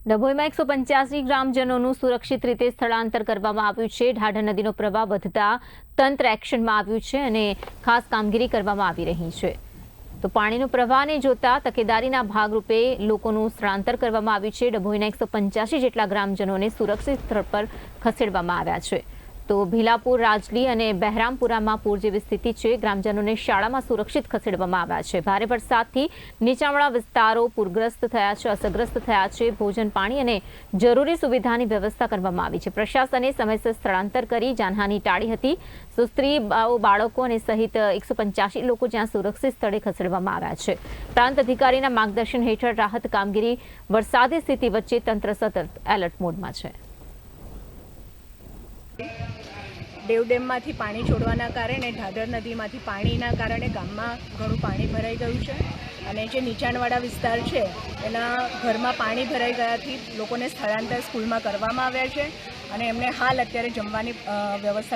ડભોઈમાં 185 ગ્રામજનોનું સુરક્ષિત રીતે સ્થળાંતર કરવામાં આવ્યું છે। ઢાઢર નદીનો પ્રવાહ વધતા તંત્ર એક્શનમાં આવ્યું છે અને ખાસ કામગીરી કરવામાં આવી રહી છે। તો પાણીનો પ્રવાહને જોતા તકેદારીના ભાગરૂપે લોકોનું સ્થળાંતર કરવામાં આવ્યું છે। ડભોઈના 185 જેટલા ગ્રામજનોને સુરક્ષિત સ્થળ પર ખસેડવામાં આવ્યા છે। તો ભીલાપુર, રાજલી અને બહેરામપુરામાં પૂર જેવી સ્થિતિ છે। ગ્રામજનોને શાળામાં સુરક્ષિત ખસેડવામાં આવ્યા છે। ભારે વરસાદથી નીચાણવાળા વિસ્તારો પૂરગ્રસ્ત થયા છે, અસરગ્રસ્ત થયા છે। ભોજન, પાણી અને જરૂરી સુવિધાની વ્યવસ્થા કરવામાં આવી છે। પ્રશાસને સમયસર સ્થળાંતર કરી જાનહાનિ ટાળી હતી। તો સ્ત્રી, બાળકો અને સહિત 185 લોકો જ્યાં સુરક્ષિત સ્થળે ખસેડવામાં આવ્યા છે। પ્રાંત અધિકારીના માર્ગદર્શન હેઠળ રાહત કામગીરી વરસાદી સ્થિતિ વચ્ચે તંત્ર સતત એલર્ટ મોડમાં છે। દેવ ડેમમાંથી પાણી છોડવાના કારણે ઢાઢર નદીમાંથી પાણીના કારણે ગામમાં ઘણું પાણી ભરાઈ ગયું છે અને જે નીચાણવાળા વિસ્તાર છે એના ઘરમાં પાણી ભરાઈ ગયાથી લોકોને સ્થળાંતર સ્કૂલમાં કરવામાં આવ્યા છે અને એમને હાલ અત્યારે જમવાની વ્યવસ્થા